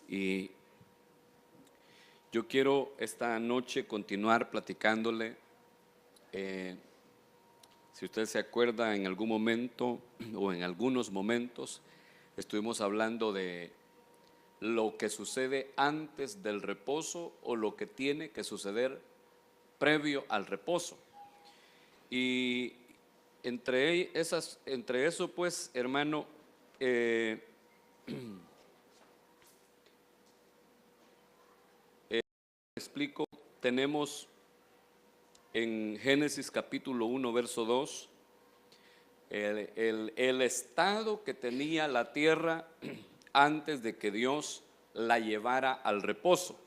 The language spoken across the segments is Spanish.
Y yo quiero esta noche continuar platicándole. Si usted se acuerda, en algún momento o en algunos momentos estuvimos hablando de lo que sucede antes del reposo o lo que tiene que suceder previo al reposo. Y entre eso, pues, hermano, explico, tenemos en Génesis capítulo 1, verso 2, el estado que tenía la tierra antes de que Dios la llevara al reposo.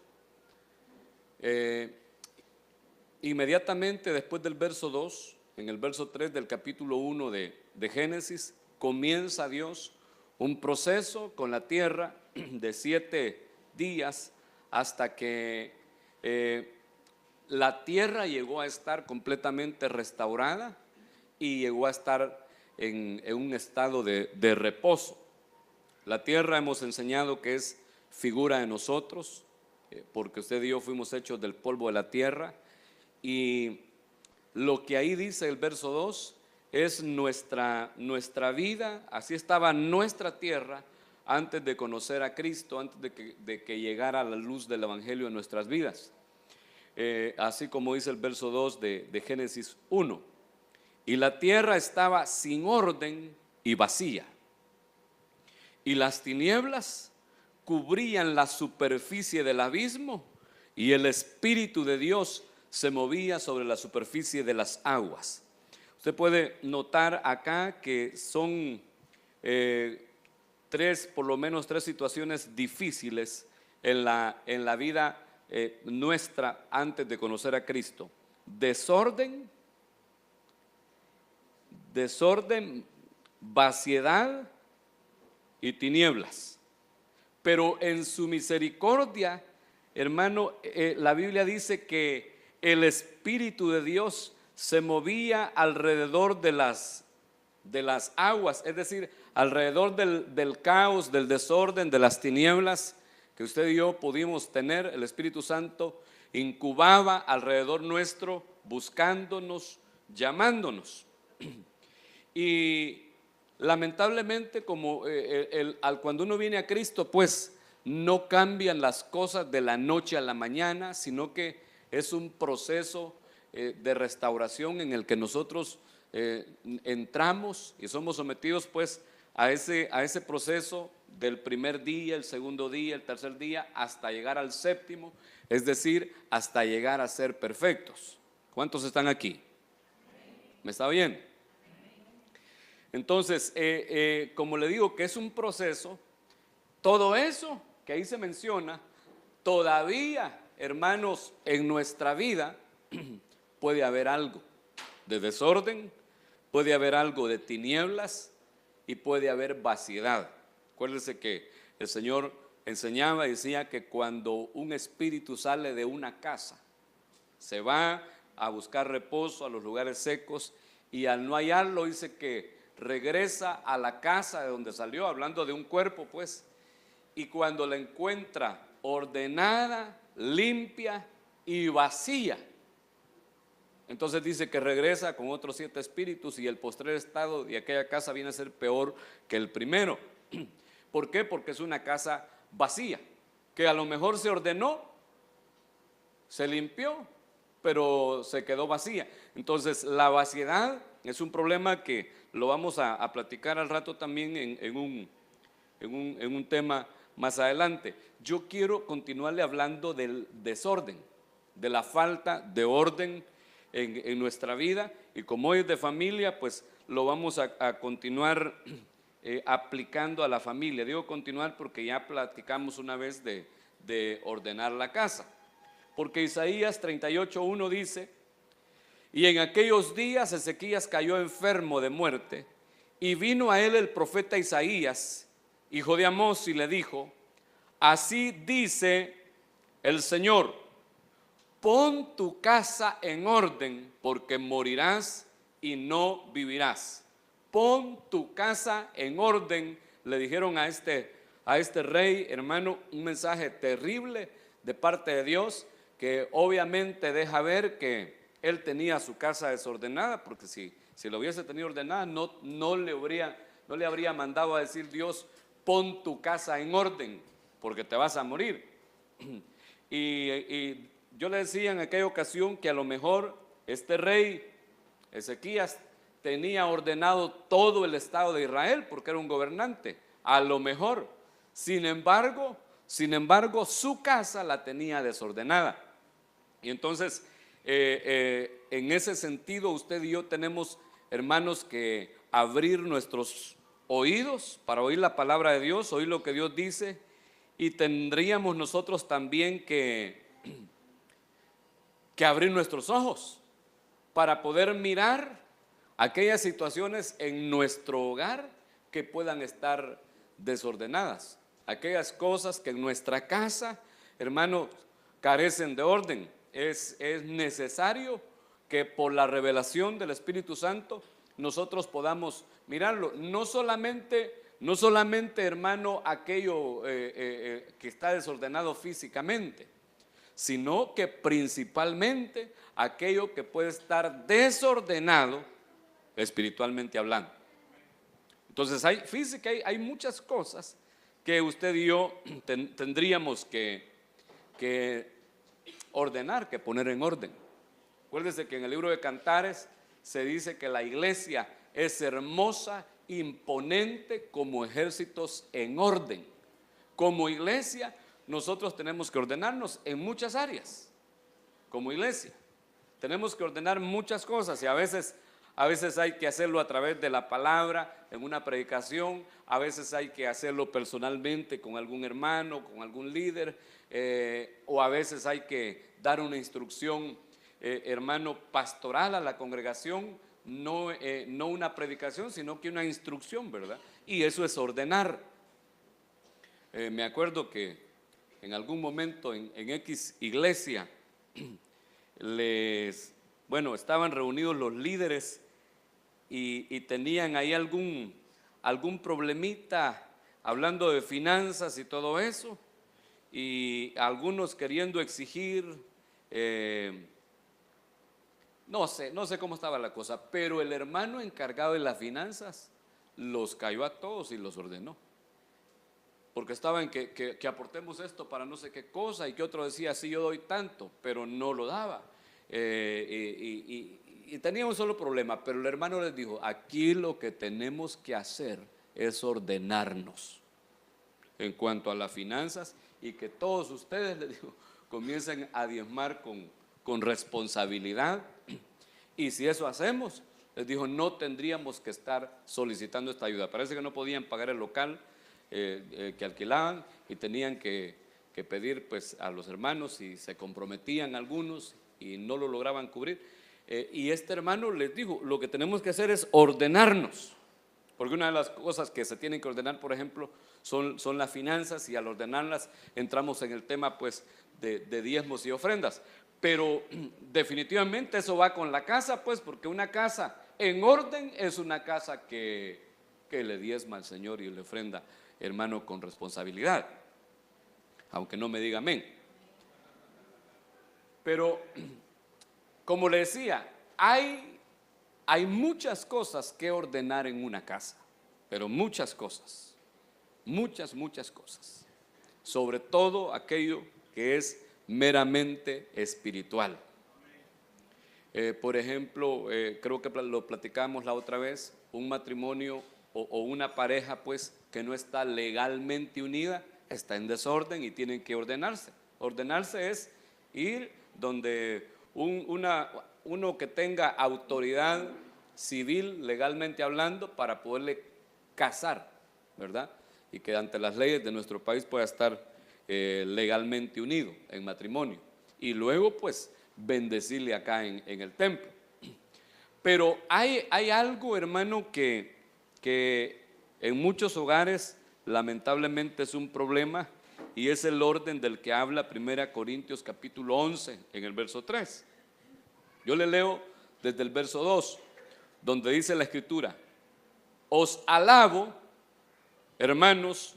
Inmediatamente después del verso 2, en el verso 3 del capítulo 1 de Génesis, comienza Dios un proceso con la tierra de 7 días hasta que la tierra llegó a estar completamente restaurada y llegó a estar en un estado de reposo. La tierra hemos enseñado que es figura de nosotros, porque usted y yo fuimos hechos del polvo de la tierra, y lo que ahí dice el verso 2 es nuestra vida. Así estaba nuestra tierra antes de conocer a Cristo, antes de que llegara la luz del Evangelio en nuestras vidas. Así como dice el verso 2 de Génesis 1, y la tierra estaba sin orden y vacía, y las tinieblas cubrían la superficie del abismo, y el Espíritu de Dios se movía sobre la superficie de las aguas. Usted puede notar acá que son por lo menos tres situaciones difíciles en la vida nuestra antes de conocer a Cristo: desorden, vaciedad y tinieblas. Pero en su misericordia, hermano, la Biblia dice que el Espíritu de Dios se movía alrededor de las aguas, es decir, alrededor del caos, del desorden, de las tinieblas que usted y yo pudimos tener. El Espíritu Santo incubaba alrededor nuestro, buscándonos, llamándonos. Y lamentablemente, como cuando uno viene a Cristo, pues no cambian las cosas de la noche a la mañana, sino que es un proceso de restauración en el que nosotros entramos y somos sometidos pues a ese proceso del primer día, el segundo día, el tercer día, hasta llegar al séptimo, es decir, hasta llegar a ser perfectos. ¿Cuántos están aquí? ¿Me está bien? Entonces, como le digo que es un proceso, todo eso que ahí se menciona, todavía, hermanos, en nuestra vida puede haber algo de desorden, puede haber algo de tinieblas y puede haber vaciedad. Acuérdense que el Señor enseñaba y decía que cuando un espíritu sale de una casa, se va a buscar reposo a los lugares secos, y al no hallarlo dice que regresa a la casa de donde salió, hablando de un cuerpo pues, y cuando la encuentra ordenada, limpia y vacía, entonces dice que regresa con otros 7 espíritus, y el postrer estado de aquella casa viene a ser peor que el primero. ¿Por qué? Porque es una casa vacía, que a lo mejor se ordenó, se limpió, pero se quedó vacía. Entonces la vaciedad es un problema que lo vamos a platicar al rato también en un tema más adelante. Yo quiero continuarle hablando del desorden, de la falta de orden en nuestra vida, y como hoy es de familia, pues lo vamos a continuar aplicando a la familia. Digo continuar porque ya platicamos una vez de ordenar la casa, porque Isaías 38:1 dice: y en aquellos días Ezequías cayó enfermo de muerte, y vino a él el profeta Isaías, hijo de Amós, y le dijo: así dice el Señor, pon tu casa en orden, porque morirás y no vivirás. Pon tu casa en orden, le dijeron a este a este rey, hermano, un mensaje terrible de parte de Dios, que obviamente deja ver que él tenía su casa desordenada, porque si lo hubiese tenido ordenada, no le habría mandado a decir: Dios, pon tu casa en orden, porque te vas a morir. Y yo le decía en aquella ocasión que a lo mejor este rey Ezequías tenía ordenado todo el estado de Israel, porque era un gobernante, a lo mejor. Sin embargo, su casa la tenía desordenada. Y entonces, en ese sentido, usted y yo tenemos, hermanos, que abrir nuestros oídos para oír la palabra de Dios, oír lo que Dios dice, y tendríamos nosotros también que abrir nuestros ojos para poder mirar aquellas situaciones en nuestro hogar que puedan estar desordenadas, aquellas cosas que en nuestra casa, hermanos, carecen de orden. Es necesario que por la revelación del Espíritu Santo nosotros podamos mirarlo, no solamente, hermano, aquello que está desordenado físicamente, sino que principalmente aquello que puede estar desordenado espiritualmente hablando. Entonces fíjese que hay muchas cosas que usted y yo tendríamos que ordenar, que poner en orden. Acuérdese que en el libro de Cantares se dice que la iglesia es hermosa, imponente, como ejércitos en orden. Como iglesia nosotros tenemos que ordenarnos en muchas áreas. Como iglesia tenemos que ordenar muchas cosas, y a veces hay que hacerlo a través de la palabra, en una predicación, a veces hay que hacerlo personalmente con algún hermano, con algún líder, o a veces hay que dar una instrucción, hermano, pastoral a la congregación, no una predicación, sino que una instrucción, ¿verdad? Y eso es ordenar. Me acuerdo que en algún momento en X iglesia, estaban reunidos los líderes y tenían ahí algún problemita hablando de finanzas y todo eso, y algunos queriendo exigir, no sé cómo estaba la cosa, pero el hermano encargado de las finanzas los cayó a todos y los ordenó, porque estaban que aportemos esto para no sé qué cosa, y que otro decía: sí, yo doy tanto, pero no lo daba. Y tenía un solo problema, pero el hermano les dijo: aquí lo que tenemos que hacer es ordenarnos en cuanto a las finanzas, y que todos ustedes, les dijo, comiencen a diezmar con responsabilidad, y si eso hacemos, les dijo, no tendríamos que estar solicitando esta ayuda. Parece que no podían pagar el local que alquilaban, y tenían que pedir pues a los hermanos, y se comprometían algunos y no lo lograban cubrir, y este hermano les dijo: lo que tenemos que hacer es ordenarnos, porque una de las cosas que se tienen que ordenar, por ejemplo, son las finanzas, y al ordenarlas entramos en el tema pues de diezmos y ofrendas. Pero definitivamente eso va con la casa, pues, porque una casa en orden es una casa que le diezma al Señor y le ofrenda, hermano, con responsabilidad, aunque no me diga amén. Pero como le decía, hay muchas cosas que ordenar en una casa, pero muchas cosas, muchas cosas, sobre todo aquello que es meramente espiritual. Por ejemplo, creo que lo platicamos la otra vez, un matrimonio o una pareja pues que no está legalmente unida, está en desorden y tienen que ordenarse. Ordenarse es ir donde uno que tenga autoridad civil, legalmente hablando, para poderle casar, ¿verdad? Y que ante las leyes de nuestro país pueda estar legalmente unido en matrimonio, y luego pues bendecirle acá en el templo. Pero hay algo, hermano, que en muchos hogares lamentablemente es un problema, y es el orden del que habla 1 Corintios capítulo 11 en el verso 3. Yo le leo desde el verso 2, donde dice la escritura: os alabo, hermanos,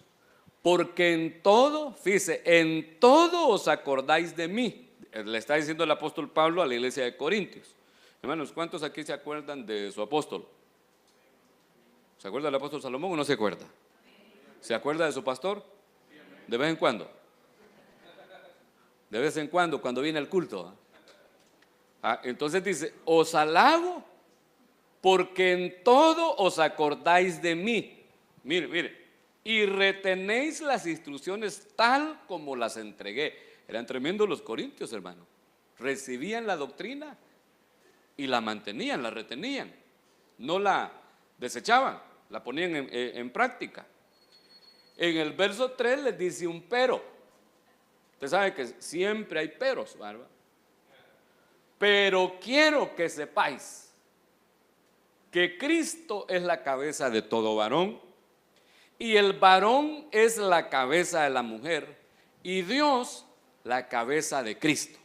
Porque en todo, fíjese, en todo os acordáis de mí. Le está diciendo el apóstol Pablo a la iglesia de Corintios. Hermanos, ¿cuántos aquí se acuerdan de su apóstol? ¿Se acuerda del apóstol Salomón o no se acuerda? ¿Se acuerda de su pastor? De vez en cuando. De vez en cuando viene el culto. Entonces dice, os alabo porque en todo os acordáis de mí. Mire, mire. Y retenéis las instrucciones tal como las entregué. Eran tremendos los corintios, hermano. Recibían la doctrina y la mantenían, la retenían. No la desechaban, la ponían en práctica. En el verso 3 les dice un pero. Usted sabe que siempre hay peros, ¿verdad? Pero quiero que sepáis que Cristo es la cabeza de todo varón, y el varón es la cabeza de la mujer, y Dios la cabeza de Cristo.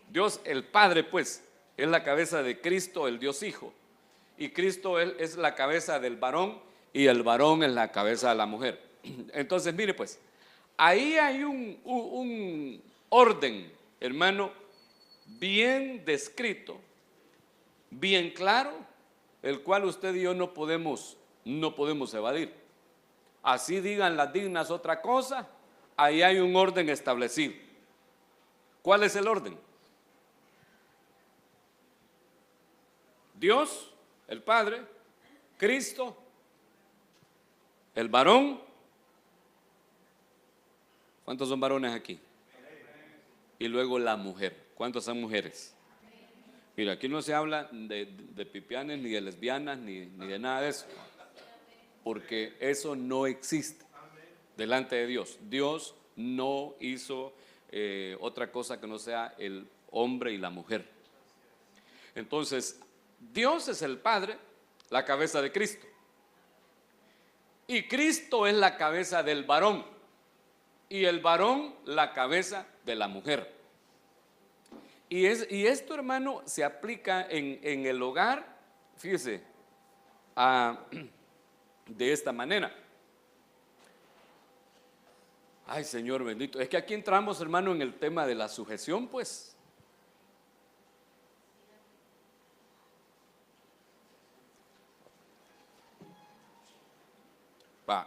Dios el Padre, pues, es la cabeza de Cristo, el Dios Hijo, y Cristo es la cabeza del varón, y el varón es la cabeza de la mujer. Entonces, mire pues, ahí hay un orden, hermano, bien descrito, bien claro, el cual usted y yo no podemos evadir. Así digan las dignas otra cosa, ahí hay un orden establecido. ¿Cuál es el orden? Dios, el Padre, Cristo, el varón. ¿Cuántos son varones aquí? Y luego la mujer. ¿Cuántos son mujeres? Mira, aquí no se habla de pipianes, ni de lesbianas, ni de nada de eso. Porque eso no existe delante de Dios. Dios no hizo otra cosa que no sea el hombre y la mujer. Entonces, Dios es el Padre, la cabeza de Cristo. Y Cristo es la cabeza del varón. Y el varón la cabeza de la mujer. Y esto, hermano, se aplica en el hogar, fíjese, de esta manera. Ay, Señor bendito. Es que aquí entramos, hermano, en el tema de la sujeción, pues.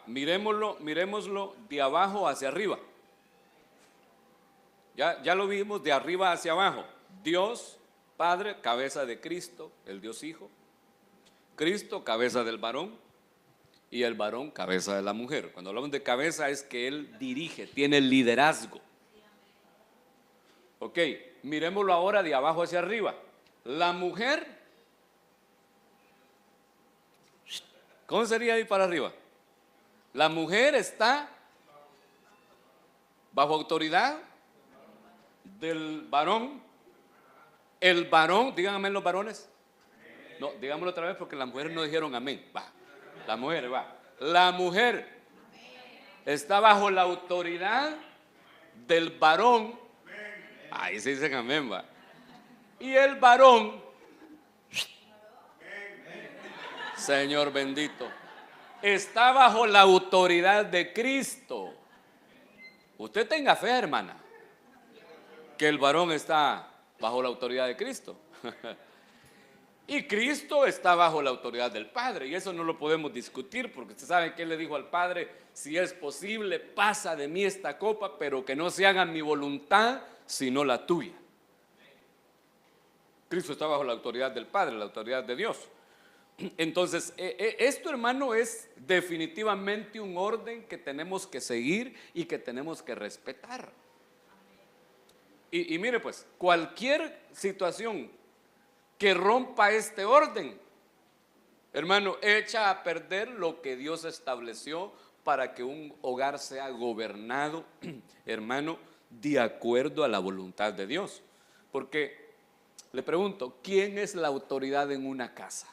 Miremoslo de abajo hacia arriba. Ya lo vimos de arriba hacia abajo. Dios, Padre, cabeza de Cristo, el Dios Hijo. Cristo, cabeza del varón. Y el varón, cabeza de la mujer. Cuando hablamos de cabeza es que él dirige, tiene liderazgo. Ok, miremoslo ahora de abajo hacia arriba. La mujer, ¿cómo sería ahí para arriba? La mujer está bajo autoridad del varón. El varón, díganme los varones. No, digámoslo otra vez porque las mujeres no dijeron amén. Va, la mujer va. La mujer está bajo la autoridad del varón. Ahí se dice amén, va. Y el varón, Señor bendito, está bajo la autoridad de Cristo. Usted tenga fe, hermana, que el varón está bajo la autoridad de Cristo. Y Cristo está bajo la autoridad del Padre. Y eso no lo podemos discutir, porque usted sabe que Él le dijo al Padre: si es posible, pasa de mí esta copa, pero que no se haga mi voluntad, sino la tuya. Cristo está bajo la autoridad del Padre, la autoridad de Dios. Entonces, esto, hermano, es definitivamente un orden que tenemos que seguir y que tenemos que respetar. Y mire pues, cualquier situación que rompa este orden, hermano, echa a perder lo que Dios estableció para que un hogar sea gobernado, hermano, de acuerdo a la voluntad de Dios. Porque le pregunto, ¿quién es la autoridad en una casa?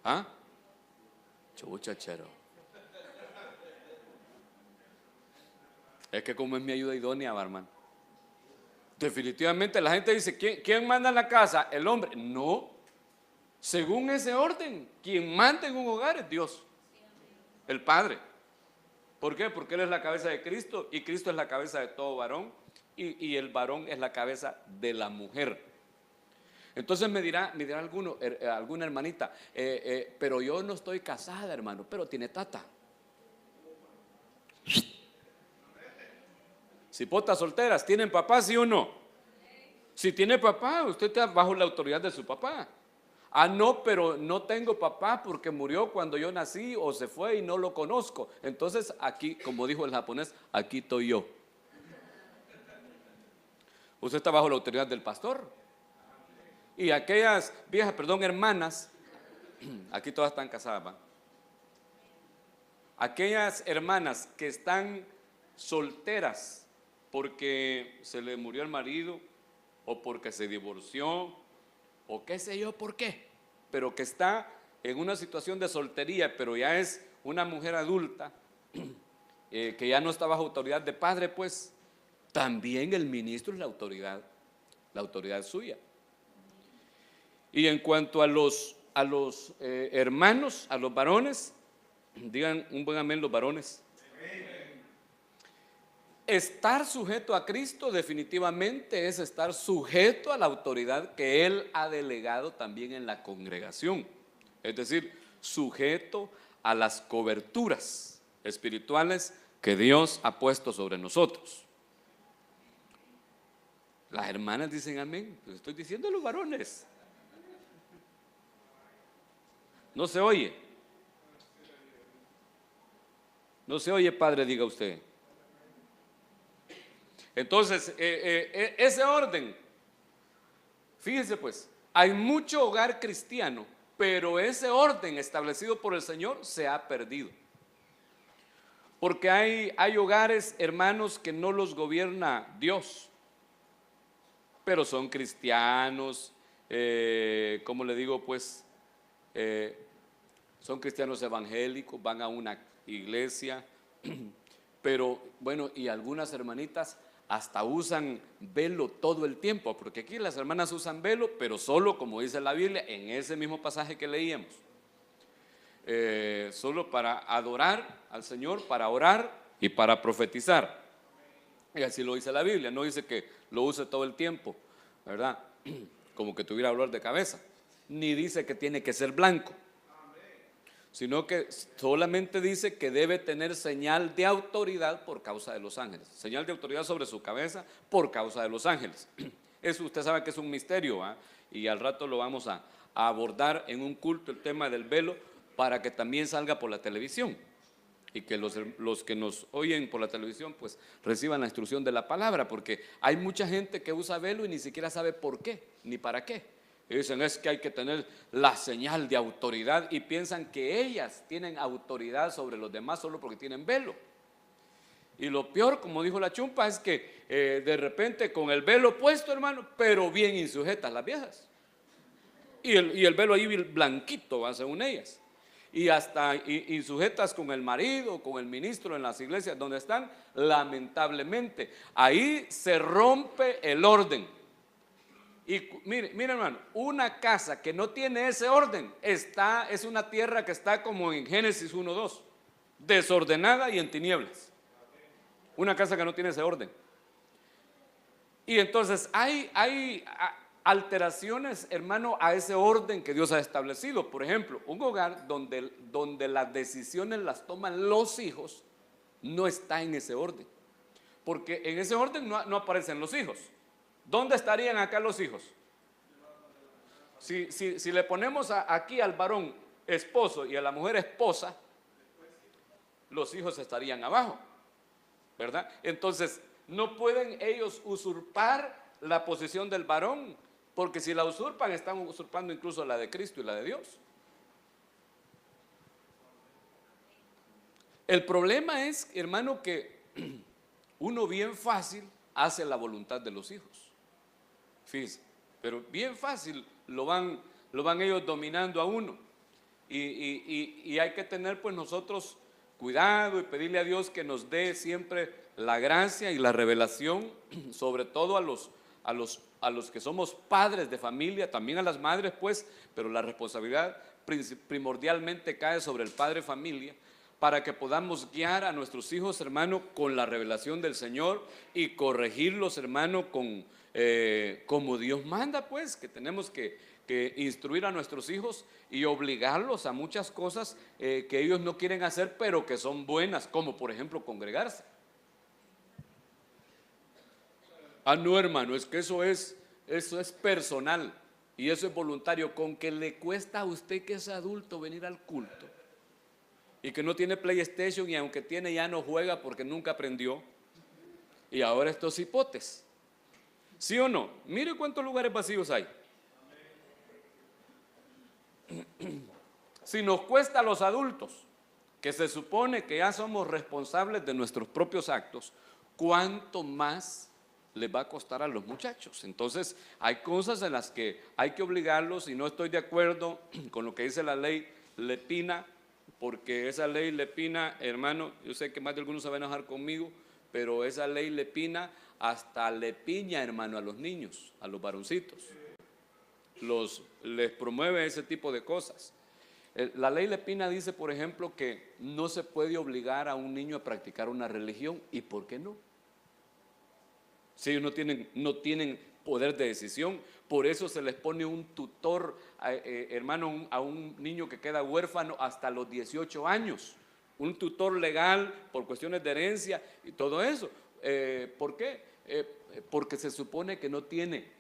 ¿Ah? Chuchachero. Es que como es mi ayuda idónea, hermano. Definitivamente la gente dice: ¿quién manda en la casa? El hombre. No. Según ese orden, quien manda en un hogar es Dios, el Padre. ¿Por qué? Porque Él es la cabeza de Cristo y Cristo es la cabeza de todo varón y el varón es la cabeza de la mujer. Entonces me dirá alguna hermanita, pero yo no estoy casada, hermano, pero tiene tata. Cipotas solteras, ¿tienen papá, sí o no? Si tiene papá, usted está bajo la autoridad de su papá. Ah, no, pero no tengo papá porque murió cuando yo nací o se fue y no lo conozco. Entonces aquí, como dijo el japonés, aquí estoy yo. Usted está bajo la autoridad del pastor. Y aquellas viejas, hermanas, aquí todas están casadas, ¿va? Aquellas hermanas que están solteras porque se le murió el marido o porque se divorció o qué sé yo por qué, pero que está en una situación de soltería, pero ya es una mujer adulta, que ya no está bajo autoridad de padre, pues también el ministro es la autoridad suya. Y en cuanto a los hermanos, a los varones, digan un buen amén los varones. Estar sujeto a Cristo definitivamente es estar sujeto a la autoridad que Él ha delegado también en la congregación. Es decir, sujeto a las coberturas espirituales que Dios ha puesto sobre nosotros. Las hermanas dicen amén, les estoy diciendo a los varones. No se oye. No se oye, padre, diga usted. Entonces, ese orden, fíjense pues, hay mucho hogar cristiano, pero ese orden establecido por el Señor se ha perdido. Porque hay hogares, hermanos, que no los gobierna Dios, pero son cristianos, ¿cómo le digo? Pues, son cristianos evangélicos, van a una iglesia, pero bueno, y algunas hermanitas hasta usan velo todo el tiempo, porque aquí las hermanas usan velo, pero solo, como dice la Biblia, en ese mismo pasaje que leíamos, solo para adorar al Señor, para orar y para profetizar. Y así lo dice la Biblia, no dice que lo use todo el tiempo, ¿verdad? Como que tuviera dolor de cabeza, ni dice que tiene que ser blanco, sino que solamente dice que debe tener señal de autoridad por causa de los ángeles, señal de autoridad sobre su cabeza por causa de los ángeles. Eso usted sabe que es un misterio, ¿eh? Y al rato lo vamos a abordar en un culto, el tema del velo, para que también salga por la televisión y que los que nos oyen por la televisión pues reciban la instrucción de la palabra, porque hay mucha gente que usa velo y ni siquiera sabe por qué ni para qué. Y dicen es que hay que tener la señal de autoridad y piensan que ellas tienen autoridad sobre los demás solo porque tienen velo. Y lo peor, como dijo la chumpa, es que de repente con el velo puesto, hermano, pero bien insujetas las viejas. Y el velo ahí blanquito, va, según ellas. Y hasta insujetas con el marido, con el ministro en las iglesias donde están, lamentablemente. Ahí se rompe el orden. Y mire hermano, una casa que no tiene ese orden es una tierra que está como en Génesis 1:2, desordenada y en tinieblas. Una casa que no tiene ese orden. Y entonces hay alteraciones, hermano, a ese orden que Dios ha establecido. Por ejemplo, un hogar donde las decisiones las toman los hijos no está en ese orden, porque en ese orden no aparecen los hijos. ¿Dónde estarían acá los hijos? Si le ponemos aquí al varón esposo y a la mujer esposa, los hijos estarían abajo, ¿verdad? Entonces, no pueden ellos usurpar la posición del varón, porque si la usurpan, están usurpando incluso la de Cristo y la de Dios. El problema es, hermano, que uno bien fácil hace la voluntad de los hijos. Fíjense, pero bien fácil lo van ellos dominando a uno. Y hay que tener pues nosotros cuidado y pedirle a Dios que nos dé siempre la gracia y la revelación, sobre todo a los que somos padres de familia, también a las madres pues, pero la responsabilidad primordialmente cae sobre el padre de familia, para que podamos guiar a nuestros hijos, hermano, con la revelación del Señor y corregirlos, hermano, como Dios manda, pues, que tenemos que instruir a nuestros hijos y obligarlos a muchas cosas que ellos no quieren hacer, pero que son buenas, como por ejemplo congregarse. Ah, no, hermano, es que eso es personal y eso es voluntario. Con que le cuesta a usted, que es adulto, venir al culto y que no tiene PlayStation, y aunque tiene ya no juega porque nunca aprendió, y ahora estos hipotes, ¿sí o no? Mire cuántos lugares vacíos hay. Si nos cuesta a los adultos, que se supone que ya somos responsables de nuestros propios actos, ¿cuánto más les va a costar a los muchachos? Entonces hay cosas en las que hay que obligarlos, y no estoy de acuerdo con lo que dice la ley Lepina, porque esa ley Lepina, hermano, yo sé que más de algunos se van a enojar conmigo, pero esa ley Lepina hasta le piña, hermano, a los niños, a los varoncitos, les promueve ese tipo de cosas. La ley Lepina dice, por ejemplo, que no se puede obligar a un niño a practicar una religión. ¿Y por qué no? Si ellos no tienen poder de decisión, por eso se les pone un tutor, hermano, a un niño que queda huérfano hasta los 18 años, un tutor legal por cuestiones de herencia y todo eso. ¿Por qué? Porque se supone que no tiene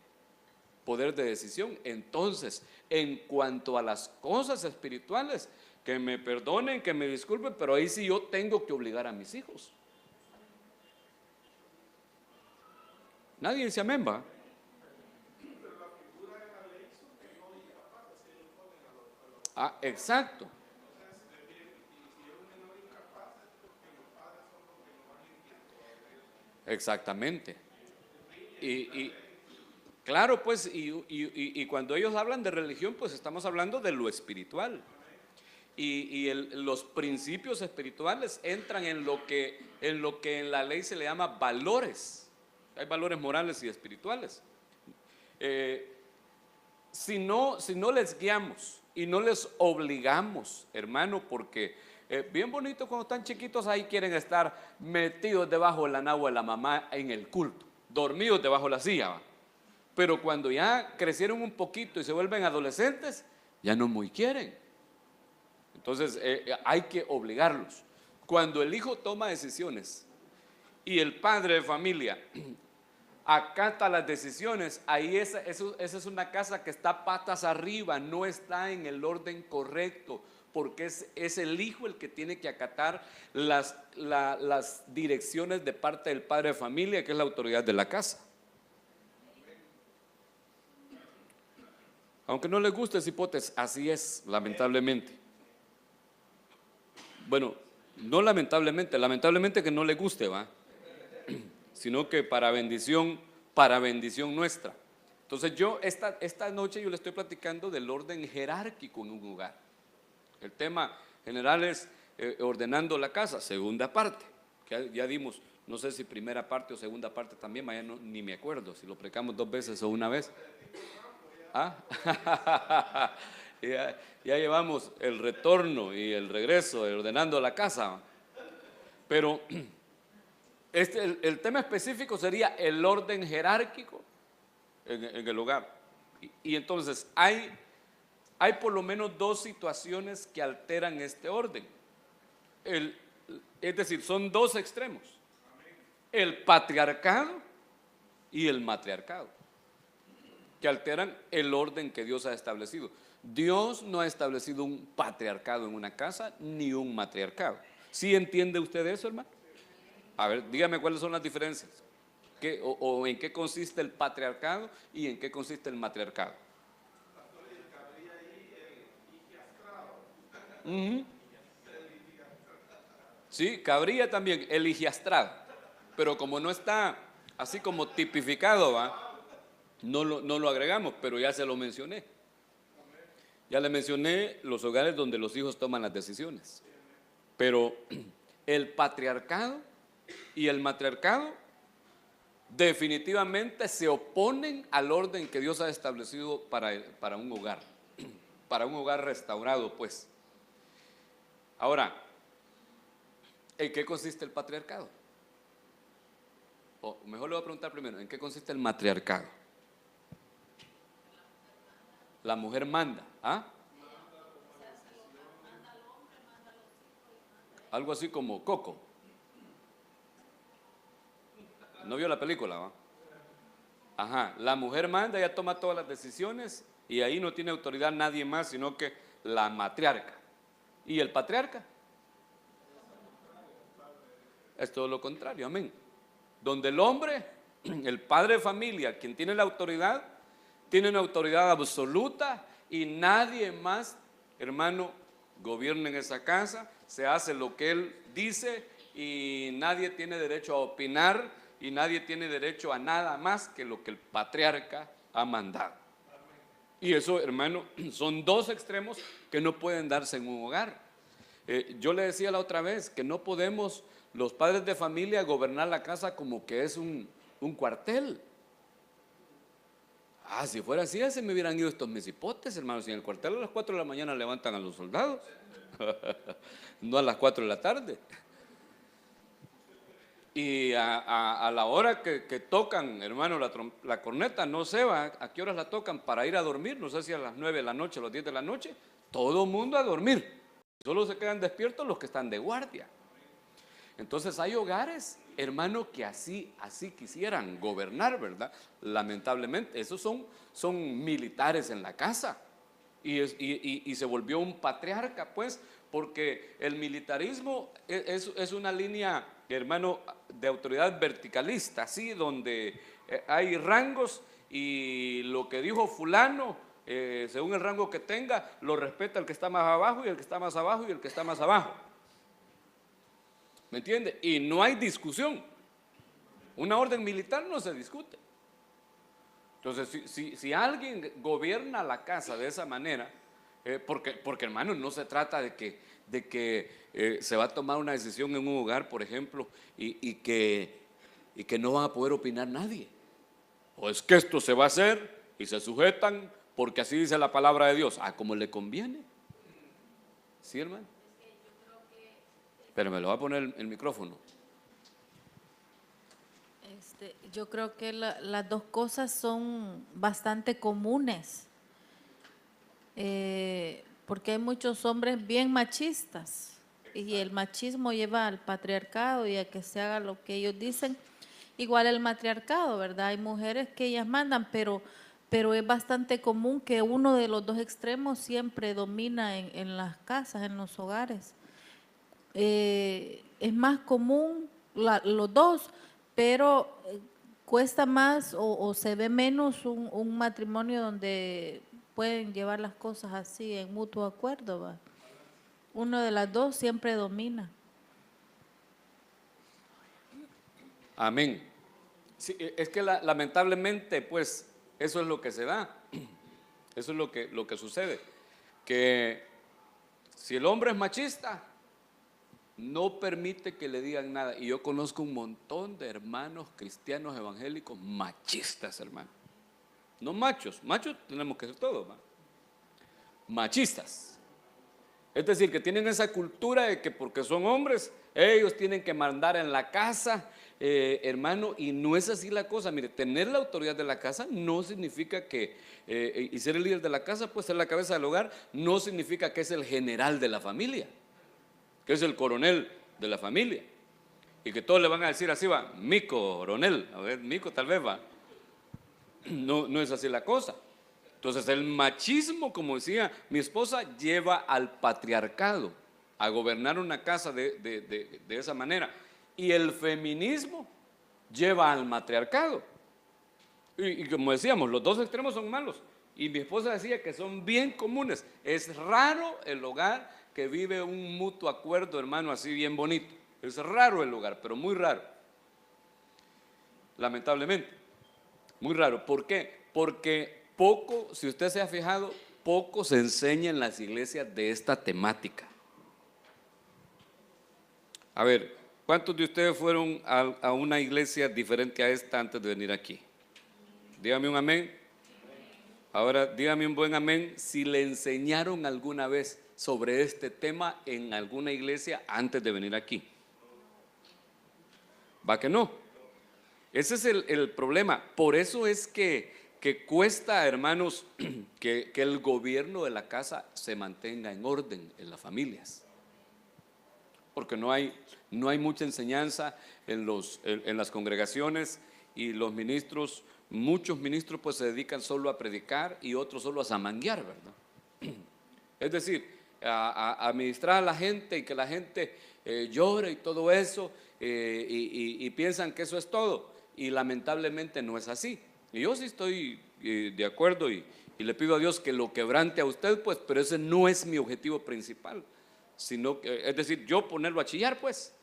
poder de decisión. Entonces, en cuanto a las cosas espirituales, que me perdonen, que me disculpen, pero ahí sí yo tengo que obligar a mis hijos. Nadie dice amén, ¿va? Ah, exacto. Exactamente. Y claro, pues, y cuando ellos hablan de religión, pues estamos hablando de lo espiritual. Los principios espirituales entran en lo que en la ley se le llama valores. Hay valores morales y espirituales. Si no les guiamos y no les obligamos, hermano, porque bien bonito cuando están chiquitos, ahí quieren estar metidos debajo de la nagua de la mamá en el culto, dormidos debajo de la silla, ¿va? Pero cuando ya crecieron un poquito y se vuelven adolescentes, ya no muy quieren. Entonces hay que obligarlos. Cuando el hijo toma decisiones y el padre de familia acata las decisiones, ahí esa es una casa que está patas arriba, no está en el orden correcto, porque es el hijo el que tiene que acatar las direcciones de parte del padre de familia, que es la autoridad de la casa. Aunque no les guste esa hipótesis, así es, lamentablemente. Bueno, no lamentablemente que no les guste, ¿va? Sino que para bendición nuestra. Entonces esta noche yo le estoy platicando del orden jerárquico en un hogar. El tema general es ordenando la casa, segunda parte, que ya dimos, no sé si primera parte o segunda parte también, ni me acuerdo si lo predicamos 2 veces o una vez. ¿Ah? ya llevamos el retorno y el regreso de ordenando la casa. Pero el tema específico sería el orden jerárquico en el hogar. Y entonces hay por lo menos 2 situaciones que alteran este orden. Es decir, son 2 extremos: el patriarcado y el matriarcado, que alteran el orden que Dios ha establecido. Dios no ha establecido un patriarcado en una casa ni un matriarcado. ¿Sí entiende usted eso, hermano? A ver, dígame cuáles son las diferencias. O en qué consiste el patriarcado y en qué consiste el matriarcado. Sí, cabría también el higiastrado, pero como no está así como tipificado, ¿va? No lo agregamos, pero ya se lo mencioné. Ya le mencioné los hogares donde los hijos toman las decisiones. Pero el patriarcado y el matriarcado definitivamente se oponen al orden que Dios ha establecido para un hogar restaurado, pues. Ahora, ¿En qué consiste el patriarcado? O mejor le voy a preguntar primero, ¿en qué consiste el matriarcado? La mujer manda, ¿ah? Algo así como Coco. ¿No vio la película, va? Ajá, la mujer manda, ella toma todas las decisiones y ahí no tiene autoridad nadie más, sino que la matriarca. ¿Y el patriarca? Es todo lo contrario, amén. Donde el hombre, el padre de familia, quien tiene una autoridad absoluta y nadie más, hermano, gobierna en esa casa, se hace lo que él dice y nadie tiene derecho a opinar y nadie tiene derecho a nada más que lo que el patriarca ha mandado. Y eso, hermano, son dos extremos que no pueden darse en un hogar. Yo le decía la otra vez que no podemos los padres de familia gobernar la casa como que es un cuartel. Si fuera así, ya se me hubieran ido estos mesipotes, hermanos. Si en el cuartel a las 4 de la mañana levantan a los soldados, no a las 4 de la tarde. Y a la hora que tocan, hermano, la corneta, no sé a qué horas la tocan para ir a dormir, no sé si a las 9 de la noche, a las 10 de la noche, todo el mundo a dormir. Solo se quedan despiertos los que están de guardia. Entonces hay hogares, hermano, que así quisieran gobernar, ¿verdad? Lamentablemente, esos son militares en la casa. Y se volvió un patriarca, pues, porque el militarismo es una línea, hermano, de autoridad verticalista, ¿sí? Donde hay rangos y lo que dijo fulano, según el rango que tenga, lo respeta el que está más abajo y el que está más abajo y el que está más abajo. ¿Me entiende? Y no hay discusión. Una orden militar no se discute. Entonces, si alguien gobierna la casa de esa manera, porque hermano, no se trata de que se va a tomar una decisión en un hogar, por ejemplo, y que no va a poder opinar nadie. O es que esto se va a hacer y se sujetan porque así dice la palabra de Dios, como le conviene. ¿Sí, hermano? Pero me lo va a poner el micrófono. Yo creo que las dos cosas son bastante comunes, porque hay muchos hombres bien machistas y el machismo lleva al patriarcado y a que se haga lo que ellos dicen. Igual el matriarcado, ¿verdad? Hay mujeres que ellas mandan, pero es bastante común que uno de los dos extremos siempre domina en las casas, en los hogares. Es más común los dos, pero cuesta más o se ve menos un matrimonio donde pueden llevar las cosas así en mutuo acuerdo, ¿va? Uno de las dos siempre domina. Amén. Sí, es que lamentablemente, pues, eso es lo que se da. Eso es lo que sucede. Que si el hombre es machista, no permite que le digan nada. Y yo conozco un montón de hermanos cristianos evangélicos machistas, hermano. No machos, machos tenemos que ser todos, ¿va? Machistas. Es decir, que tienen esa cultura de que porque son hombres, ellos tienen que mandar en la casa, hermano, y no es así la cosa. Mire, tener la autoridad de la casa no significa que, y ser el líder de la casa, pues ser la cabeza del hogar, no significa que es el general de la familia, que es el coronel de la familia, y que todos le van a decir así, va, Mico, coronel, a ver, Mico tal vez va. No es así la cosa. Entonces el machismo, como decía mi esposa, lleva al patriarcado, a gobernar una casa de esa manera. Y el feminismo lleva al matriarcado. Y como decíamos, los dos extremos son malos. Y mi esposa decía que son bien comunes. Es raro el hogar que vive un mutuo acuerdo, hermano, así bien bonito. Es raro el hogar, pero muy raro. Lamentablemente, muy raro. ¿Por qué? Porque poco, si usted se ha fijado, poco se enseña en las iglesias de esta temática. A ver, ¿cuántos de ustedes fueron a una iglesia diferente a esta antes de venir aquí? Dígame un amén. Ahora, dígame un buen amén si le enseñaron alguna vez sobre este tema en alguna iglesia antes de venir aquí. ¿Va que no? Ese es el problema. Por eso es que cuesta, hermanos, que el gobierno de la casa se mantenga en orden en las familias. Porque no hay mucha enseñanza en las congregaciones, y los ministros, muchos ministros pues se dedican solo a predicar y otros solo a zamanguear, ¿verdad? Es decir, a administrar a la gente y que la gente llore y todo eso, y piensan que eso es todo, y lamentablemente no es así. Y yo sí estoy de acuerdo y le pido a Dios que lo quebrante a usted, pues, pero ese no es mi objetivo principal, sino que, es decir, yo ponerlo a chillar, pues,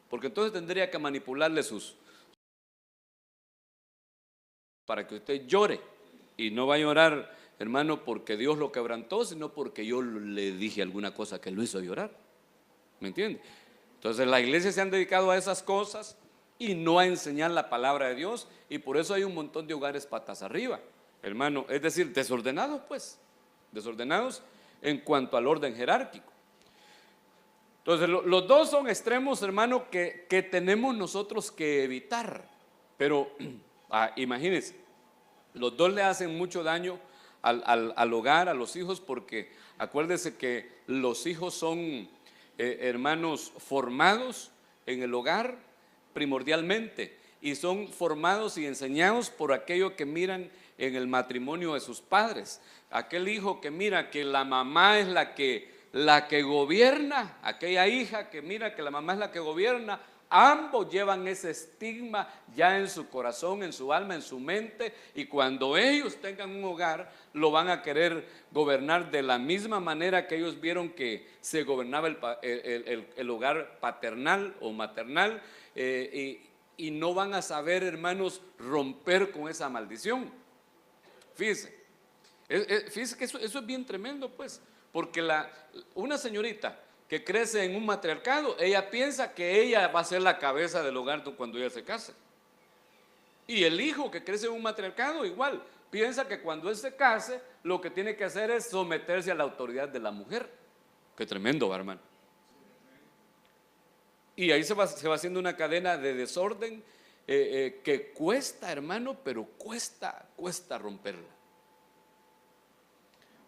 porque entonces tendría que manipularle para que usted llore, y no va a llorar, hermano, porque Dios lo quebrantó, sino porque yo le dije alguna cosa que lo hizo llorar. ¿Me entiende? Entonces la iglesia se han dedicado a esas cosas y no a enseñar la palabra de Dios, y por eso hay un montón de hogares patas arriba, hermano, es decir, desordenados, pues, desordenados en cuanto al orden jerárquico. Entonces los dos son extremos, hermano, que tenemos nosotros que evitar, pero imagínense, los dos le hacen mucho daño al hogar, a los hijos, porque acuérdense que los hijos son hermanos formados en el hogar primordialmente, y son formados y enseñados por aquello que miran en el matrimonio de sus padres. Aquel hijo que mira que la mamá es la que gobierna, aquella hija que mira que la mamá es la que gobierna, ambos llevan ese estigma ya en su corazón, en su alma, en su mente, y cuando ellos tengan un hogar, lo van a querer gobernar de la misma manera que ellos vieron que se gobernaba el hogar paternal o maternal, y no van a saber, hermanos, romper con esa maldición. Fíjense que eso es bien tremendo, pues, porque una señorita que crece en un matriarcado, ella piensa que ella va a ser la cabeza del hogar cuando ella se case. Y el hijo que crece en un matriarcado igual, piensa que cuando él se case, lo que tiene que hacer es someterse a la autoridad de la mujer. Qué tremendo, hermano. Y ahí se va haciendo una cadena de desorden que cuesta, hermano, pero cuesta romperla.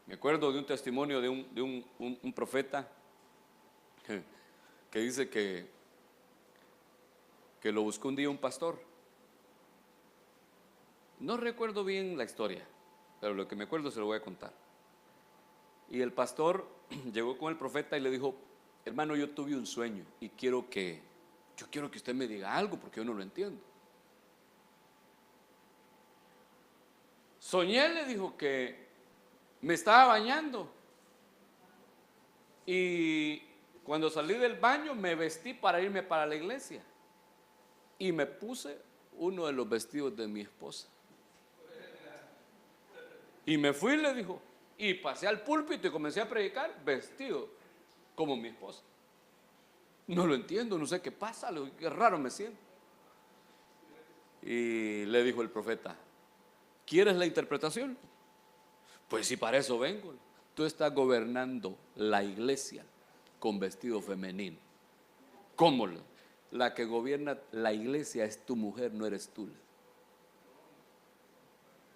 Me acuerdo de un testimonio de un profeta que dice que lo buscó un día un pastor. No recuerdo bien la historia, pero lo que me acuerdo se lo voy a contar. Y el pastor llegó con el profeta y le dijo: hermano, yo tuve un sueño y quiero que usted me diga algo, porque yo no lo entiendo. Soñé, le dijo, que me estaba bañando, y cuando salí del baño me vestí para irme para la iglesia, y me puse uno de los vestidos de mi esposa y me fui, le dijo, y pasé al púlpito y comencé a predicar vestido como mi esposa. No lo entiendo, no sé qué pasa, qué raro me siento. Y le dijo el profeta: ¿quieres la interpretación? Pues si para eso vengo. Tú estás gobernando la iglesia con vestido femenino. ¿Cómo? La que gobierna la iglesia es tu mujer, no eres tú.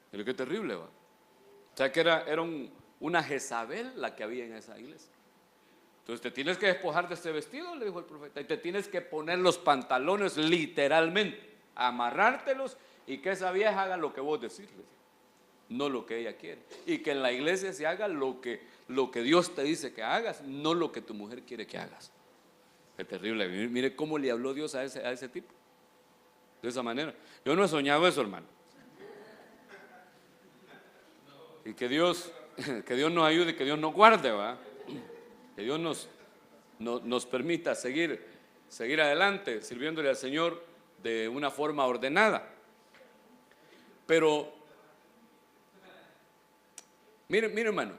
Pero qué terrible, va. O sea que era una Jezabel la que había en esa iglesia. Entonces te tienes que despojar de ese vestido, le dijo el profeta, y te tienes que poner los pantalones literalmente, amarrártelos, y que esa vieja haga lo que vos decís, no lo que ella quiere, y que en la iglesia se haga lo que Dios te dice que hagas, no lo que tu mujer quiere que hagas. Es terrible. Mire cómo le habló Dios a ese tipo, de esa manera. Yo no he soñado eso, hermano. Y que Dios nos ayude, que Dios nos guarde, ¿va? Que Dios nos permita seguir adelante sirviéndole al Señor de una forma ordenada. Pero mire, hermano,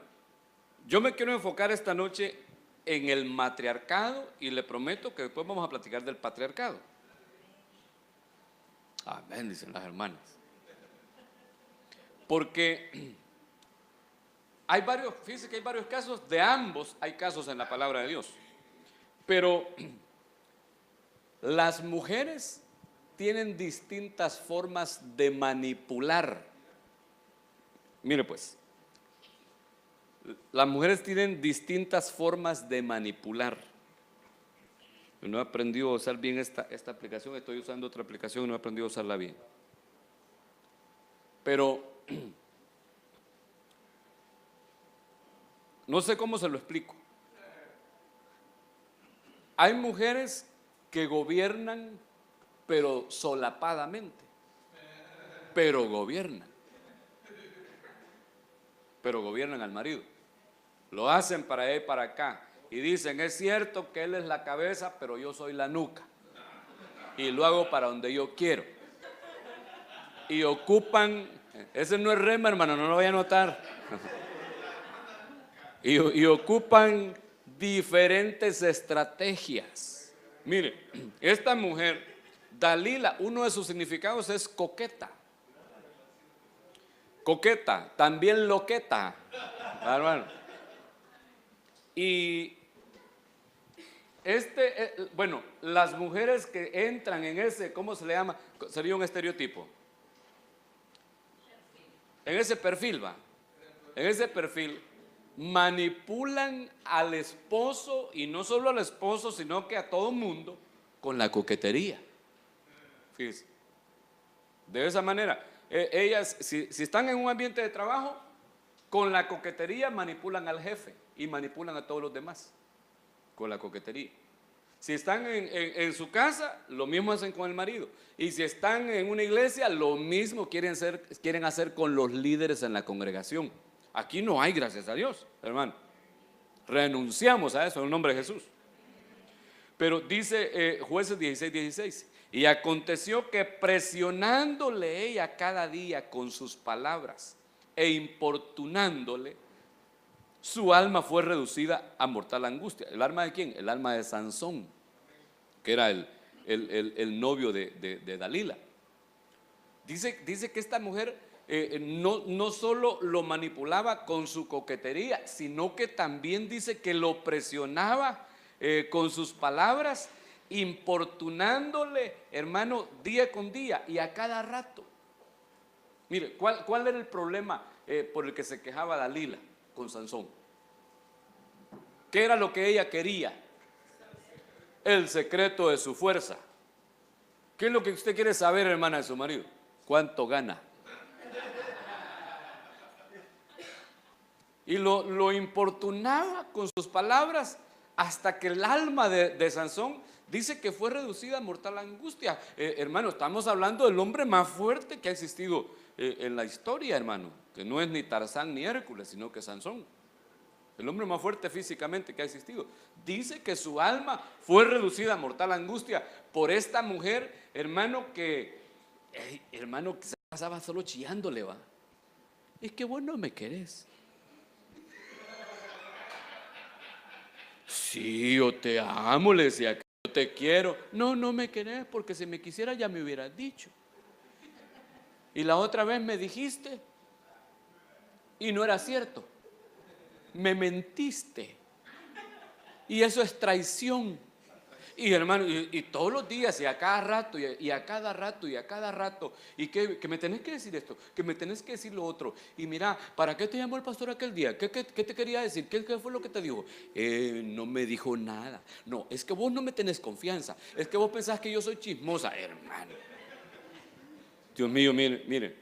yo me quiero enfocar esta noche en el matriarcado, y le prometo que después vamos a platicar del patriarcado. Amén, dicen las hermanas. Porque fíjense que hay varios casos, de ambos hay casos en la palabra de Dios. Pero las mujeres tienen distintas formas de manipular. Mire pues, las mujeres tienen distintas formas de manipular. Yo no he aprendido a usar bien esta aplicación, estoy usando otra aplicación y no he aprendido a usarla bien. Pero no sé cómo se lo explico. Hay mujeres que gobiernan, pero solapadamente, pero gobiernan al marido. Lo hacen para allá y para acá. Y dicen, es cierto que él es la cabeza, pero yo soy la nuca. Y lo hago para donde yo quiero. Y ocupan, ese no es rema, hermano, no lo voy a anotar. Y ocupan diferentes estrategias. Mire, esta mujer, Dalila, uno de sus significados es coqueta. Coqueta, también loqueta, hermano. Y bueno, las mujeres que entran en ese, ¿cómo se le llama? Sería un estereotipo. En ese perfil, va. En ese perfil manipulan al esposo, y no solo al esposo, sino que a todo mundo, con la coquetería. Fíjense. De esa manera, ellas, si están en un ambiente de trabajo, con la coquetería manipulan al jefe y manipulan a todos los demás. Con la coquetería. Si están en su casa, lo mismo hacen con el marido. Y si están en una iglesia, lo mismo quieren hacer con los líderes en la congregación. Aquí no hay, gracias a Dios, hermano. Renunciamos a eso en el nombre de Jesús. Pero dice Jueces 16:16, y aconteció que presionándole ella cada día con sus palabras e importunándole, su alma fue reducida a mortal angustia. ¿El alma de quién? El alma de Sansón, que era el novio de Dalila. Dice que esta mujer no solo lo manipulaba con su coquetería, sino que también dice que lo presionaba con sus palabras, importunándole, hermano, día con día y a cada rato. Mire, ¿cuál era el problema por el que se quejaba Dalila con Sansón? ¿Qué era lo que ella quería? El secreto de su fuerza. ¿Qué es lo que usted quiere saber, hermana, de su marido? ¿Cuánto gana? Y lo importunaba con sus palabras hasta que el alma de Sansón dice que fue reducida a mortal angustia. Hermano, estamos hablando del hombre más fuerte que ha existido en la historia, hermano, que no es ni Tarzán ni Hércules, sino que Sansón. El hombre más fuerte físicamente que ha existido. Dice que su alma fue reducida a mortal angustia por esta mujer, hermano, que se pasaba solo chillándole, va. Es que vos no me querés. Sí, yo te amo, le decía, que yo te quiero. No, no me querés, porque si me quisiera ya me hubieras dicho. Y la otra vez me dijiste y no era cierto. Me mentiste. Y eso es traición. Y hermano, y todos los días, y a cada rato, y a cada rato, y a cada rato. Y que me tenés que decir esto, que me tenés que decir lo otro. Y mira, ¿para qué te llamó el pastor aquel día? ¿Qué te quería decir? ¿Qué fue lo que te dijo? No me dijo nada. No, es que vos no me tenés confianza. Es que vos pensás que yo soy chismosa, hermano. Dios mío, mire.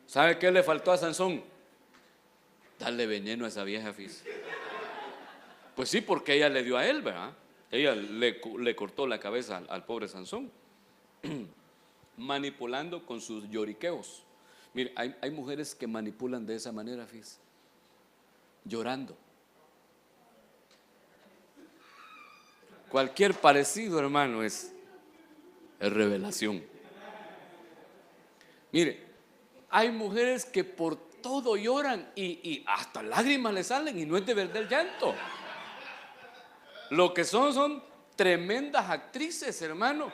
¿Sabe qué le faltó a Sansón? Darle veneno a esa vieja, física. Pues sí, porque ella le dio a él, ¿verdad? Ella le cortó la cabeza al pobre Sansón, manipulando con sus lloriqueos. Mire, hay mujeres que manipulan de esa manera, fíjese, llorando. Cualquier parecido, hermano, es revelación. Mire, hay mujeres que por todo lloran y hasta lágrimas le salen y no es de verdad el llanto. Lo que son tremendas actrices, hermano.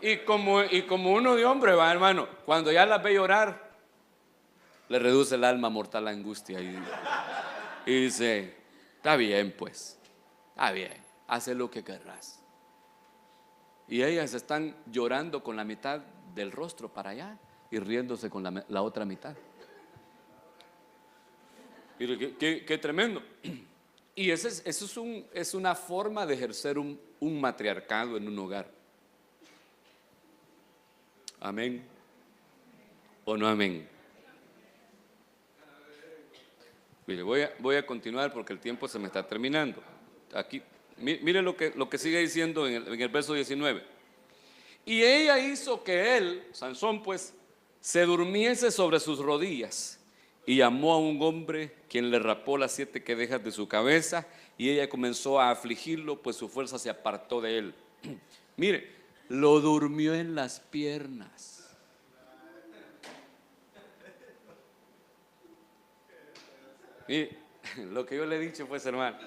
Y como uno de hombre, va, hermano, cuando ya las ve llorar, le reduce el alma a mortal angustia y dice, está bien pues, está bien, haz lo que querrás. Y ellas están llorando con la mitad del rostro para allá y riéndose con la otra mitad. Mire, qué tremendo. Y eso es una forma de ejercer un matriarcado en un hogar. Amén. ¿O no amén? Mire, voy a continuar porque el tiempo se me está terminando. Aquí, mire lo que sigue diciendo en el verso 19. Y ella hizo que él, Sansón pues, se durmiese sobre sus rodillas y llamó a un hombre quien le rapó las 7 quedejas de su cabeza, y ella comenzó a afligirlo, pues su fuerza se apartó de él. Mire, lo durmió en las piernas. Mire, lo que yo le he dicho pues, hermano.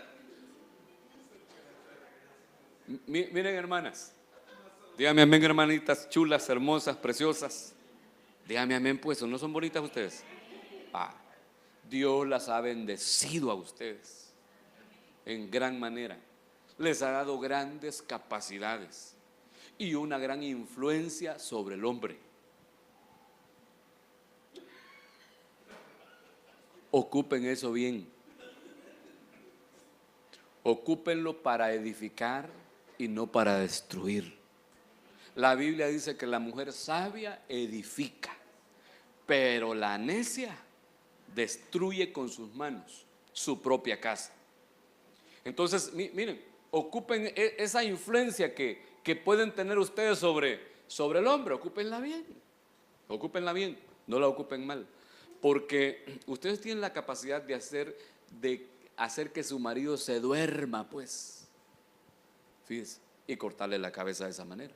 Miren, hermanas, dígame amén, hermanitas chulas, hermosas, preciosas. Dígame amén, pues, ¿no son bonitas ustedes? Dios las ha bendecido a ustedes en gran manera. Les ha dado grandes capacidades y una gran influencia sobre el hombre. Ocupen eso bien. Ocúpenlo para edificar y no para destruir. La Biblia dice que la mujer sabia edifica, pero la necia destruye con sus manos su propia casa. Entonces, miren, ocupen esa influencia que pueden tener ustedes sobre el hombre. Ocúpenla bien, no la ocupen mal, porque ustedes tienen la capacidad de hacer que su marido se duerma, pues, fíjense, y cortarle la cabeza de esa manera.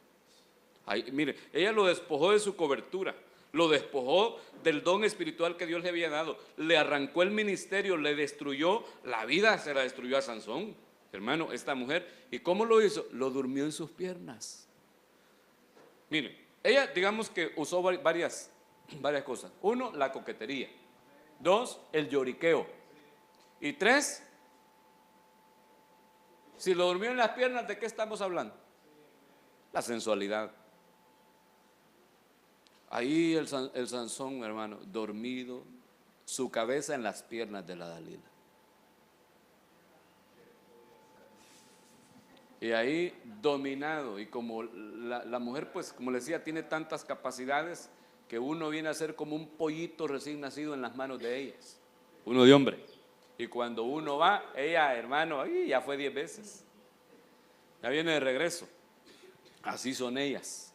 Ahí, mire, ella lo despojó de su cobertura, lo despojó del don espiritual que Dios le había dado, le arrancó el ministerio, le destruyó la vida, se la destruyó a Sansón, hermano, esta mujer. ¿Y cómo lo hizo? Lo durmió en sus piernas. Mire, ella, digamos que usó varias cosas. 1, la coquetería. 2, el lloriqueo. Y 3, si lo durmió en las piernas, ¿de qué estamos hablando? La sensualidad. Ahí el Sansón, hermano, dormido, su cabeza en las piernas de la Dalila. Y ahí dominado, y como la mujer, pues, como le decía, tiene tantas capacidades que uno viene a ser como un pollito recién nacido en las manos de ellas, uno de hombre. Y cuando uno va, ella, hermano, ahí ya fue 10 veces, ya viene de regreso. Así son ellas.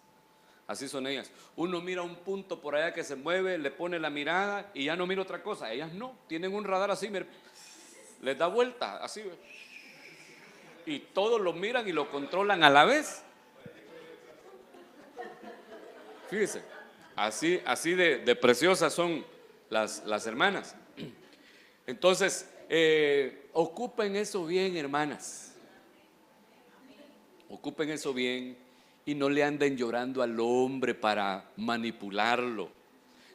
Así son ellas. Uno mira un punto por allá que se mueve, le pone la mirada y ya no mira otra cosa. Ellas no, tienen un radar así, les da vuelta, así. Y todos lo miran y lo controlan a la vez. Fíjense, así de preciosas son las hermanas. Entonces, ocupen eso bien, hermanas. Ocupen eso bien. Y no le anden llorando al hombre para manipularlo.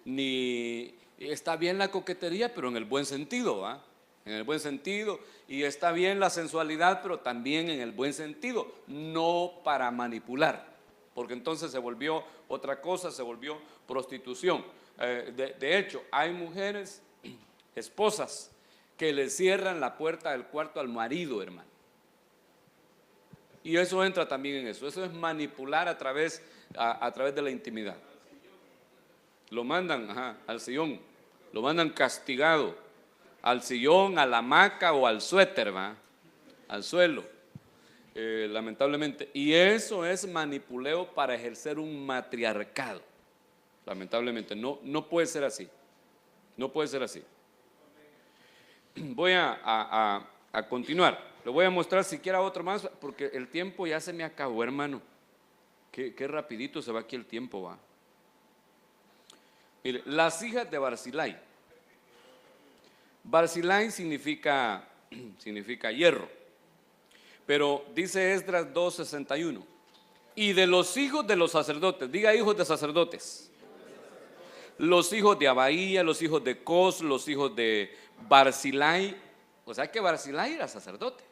Ni está bien la coquetería, pero en el buen sentido, ¿va? En el buen sentido. Y está bien la sensualidad, pero también en el buen sentido, no para manipular, porque entonces se volvió otra cosa, se volvió prostitución. De hecho, hay mujeres, esposas, que le cierran la puerta del cuarto al marido, hermano. Y eso entra también en eso. Eso es manipular a través de la intimidad. Lo mandan al sillón, lo mandan castigado al sillón, a la hamaca o al suéter, ¿va? Al suelo, lamentablemente. Y eso es manipuleo para ejercer un matriarcado. Lamentablemente, no puede ser así. No puede ser así. Voy a continuar. Le voy a mostrar siquiera otro más, porque el tiempo ya se me acabó, hermano. Qué rapidito se va aquí el tiempo, va. Mire, las hijas de Barzilai. Barzilai significa hierro. Pero dice Esdras 2:61. Y de los hijos de los sacerdotes, diga hijos de sacerdotes. Los hijos de Abaía, los hijos de Cos, los hijos de Barzilai. O sea que Barzilai era sacerdote.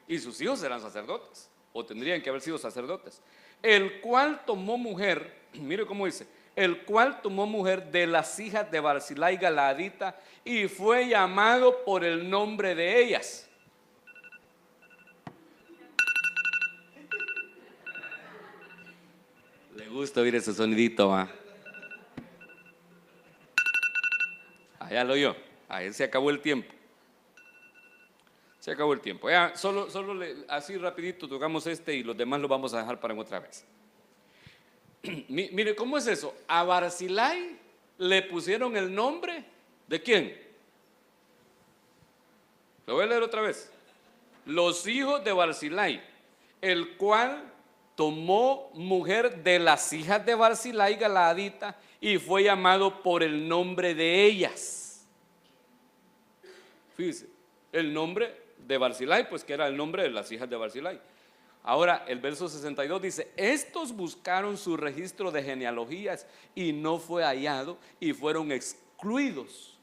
Y sus hijos eran sacerdotes. o tendrían que haber sido sacerdotes, el cual tomó mujer, mire cómo dice, el cual tomó mujer de las hijas de Barzilai Galaadita y fue llamado por el nombre de ellas. Le gusta oír ese sonidito, ¿va? Allá lo oyó, ahí se acabó el tiempo. Se acabó el tiempo. Ya, así rapidito tocamos este y los demás los vamos a dejar para otra vez. Mire, ¿cómo es eso? A Barzilai le pusieron el nombre ¿de quién? Lo voy a leer otra vez. Los hijos de Barzilai, el cual tomó mujer de las hijas de Barzilai Galaadita y fue llamado por el nombre de ellas. Fíjese, el nombre de Barzilai, pues que era el nombre de las hijas de Barzilai. Ahora el verso 62 dice, estos buscaron su registro de genealogías y no fue hallado y fueron excluidos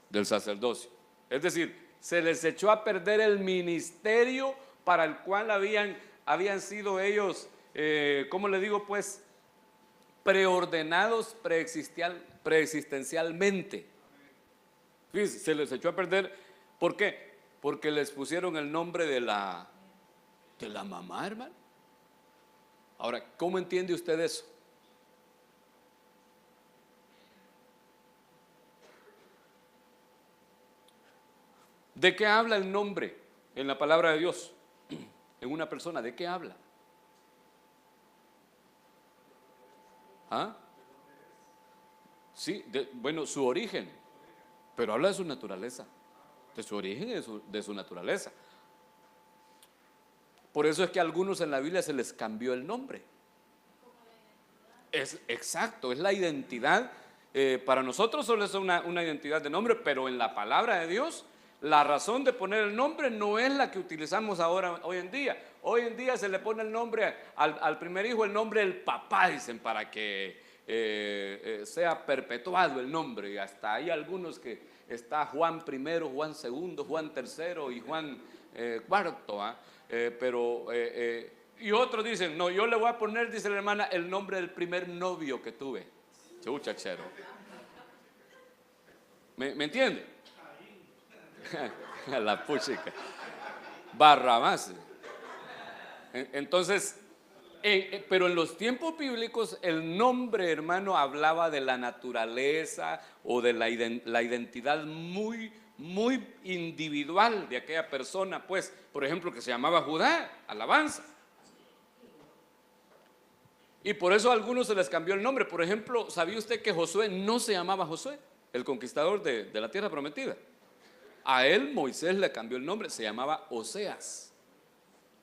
del sacerdocio. Es decir, se les echó a perder el ministerio para el cual habían sido ellos, ¿cómo le digo? Pues preordenados preexistencialmente. Fíjense, se les echó a perder. ¿Por qué? Porque les pusieron el nombre de la mamá, hermano. Ahora, ¿cómo entiende usted eso? ¿De qué habla el nombre en la palabra de Dios? En una persona, ¿de qué habla? ¿Ah? Sí, bueno, su origen, pero habla de su naturaleza, de su origen y de su naturaleza. Por eso es que a algunos en la Biblia se les cambió el nombre. Es exacto, es la identidad. Para nosotros solo es una identidad de nombre, pero en la palabra de Dios, la razón de poner el nombre no es la que utilizamos hoy en día. Hoy en día se le pone el nombre al primer hijo, el nombre del papá, dicen, para que sea perpetuado el nombre. Y hasta hay algunos que está Juan I, Juan II, Juan III y Juan IV. Y otros dicen, no, yo le voy a poner, dice la hermana, el nombre del primer novio que tuve. Chuchachero. ¿Me entiende? La puchica. Barrabás. Entonces, pero en los tiempos bíblicos el nombre, hermano, hablaba de la naturaleza o de la identidad muy individual de aquella persona, pues, por ejemplo, que se llamaba Judá, alabanza. Y por eso a algunos se les cambió el nombre. Por ejemplo, ¿sabía usted que Josué no se llamaba Josué, el conquistador de la tierra prometida? A él Moisés le cambió el nombre, se llamaba Oseas,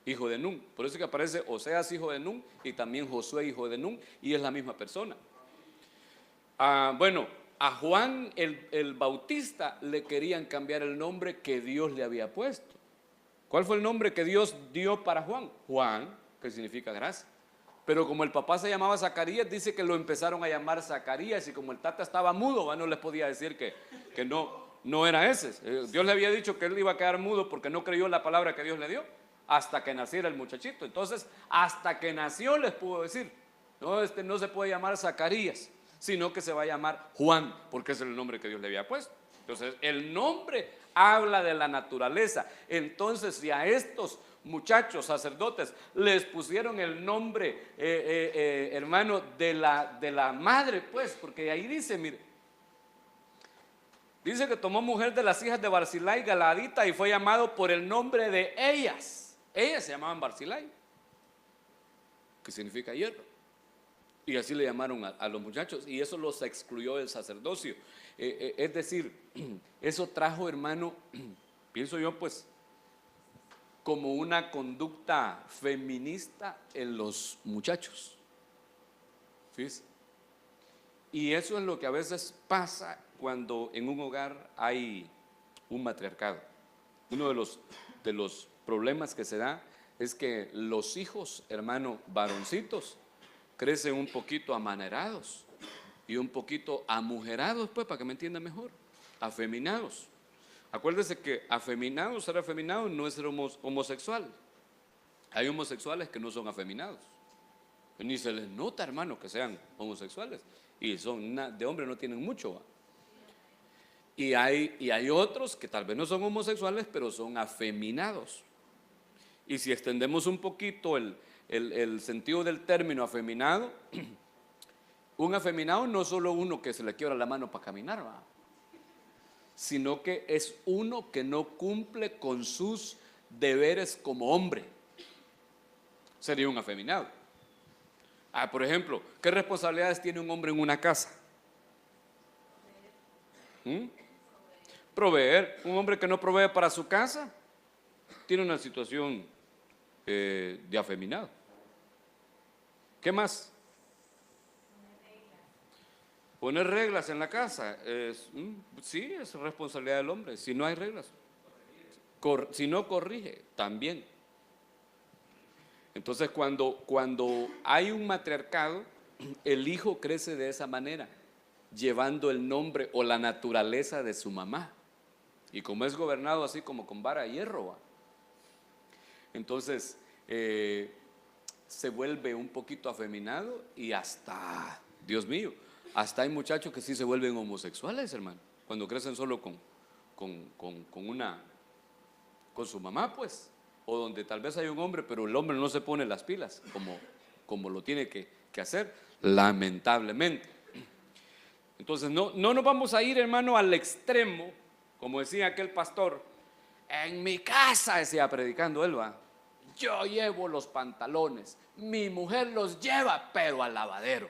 hijo de Nun. Por eso que aparece Oseas, hijo de Nun, y también Josué, hijo de Nun, y es la misma persona. Bueno, a Juan el Bautista le querían cambiar el nombre que Dios le había puesto. ¿Cuál fue el nombre que Dios dio para Juan? Juan, que significa gracia. Pero como el papá se llamaba Zacarías, dice que lo empezaron a llamar Zacarías, y como el tata estaba mudo, no les podía decir que no era ese. Dios le había dicho que él iba a quedar mudo porque no creyó la palabra que Dios le dio hasta que naciera el muchachito. Entonces, hasta que nació les pudo decir, no, no se puede llamar Zacarías, sino que se va a llamar Juan, porque ese es el nombre que Dios le había puesto. Entonces, el nombre habla de la naturaleza. Entonces, si a estos muchachos sacerdotes les pusieron el nombre, hermano, de la madre, pues, porque ahí dice, mire, dice que tomó mujer de las hijas de Barzilai Galaadita y fue llamado por el nombre de ellas. Ellas se llamaban Barzilai, que significa hierro. Y así le llamaron a los muchachos, y eso los excluyó del sacerdocio. Es decir, eso trajo, hermano, pienso yo, pues, como una conducta feminista en los muchachos. ¿Fíjense? Y eso es lo que a veces pasa cuando en un hogar hay un matriarcado. Uno de los problemas que se da es que los hijos, hermano, varoncitos, crecen un poquito amanerados y un poquito amujerados, pues, para que me entienda mejor, afeminados. Acuérdese que afeminado, ser afeminado no es ser homosexual. Hay homosexuales que no son afeminados. Ni se les nota, hermano, que sean homosexuales. Y de hombre no tienen mucho. ¿Va? Y hay otros que tal vez no son homosexuales, pero son afeminados. Y si extendemos un poquito el sentido del término afeminado, un afeminado no es solo uno que se le quiebra la mano para caminar, ¿va? Sino que es uno que no cumple con sus deberes como hombre. Sería un afeminado. Por ejemplo, ¿qué responsabilidades tiene un hombre en una casa? Proveer. Un hombre que no provee para su casa tiene una situación de afeminado. ¿Qué más? Poner reglas en la casa. Sí, es responsabilidad del hombre. Si no hay reglas, si no corrige, también. Entonces, cuando hay un matriarcado, el hijo crece de esa manera, llevando el nombre o la naturaleza de su mamá. Y como es gobernado así como con vara de hierro, ¿va? Entonces se vuelve un poquito afeminado y hasta, Dios mío, hasta hay muchachos que sí se vuelven homosexuales, hermano, cuando crecen solo con su mamá, pues. O donde tal vez hay un hombre, pero el hombre no se pone las pilas como lo tiene que hacer, lamentablemente. Entonces no nos vamos a ir, hermano, al extremo, como decía aquel pastor. En mi casa, decía predicando él, va, yo llevo los pantalones, mi mujer los lleva, pero al lavadero.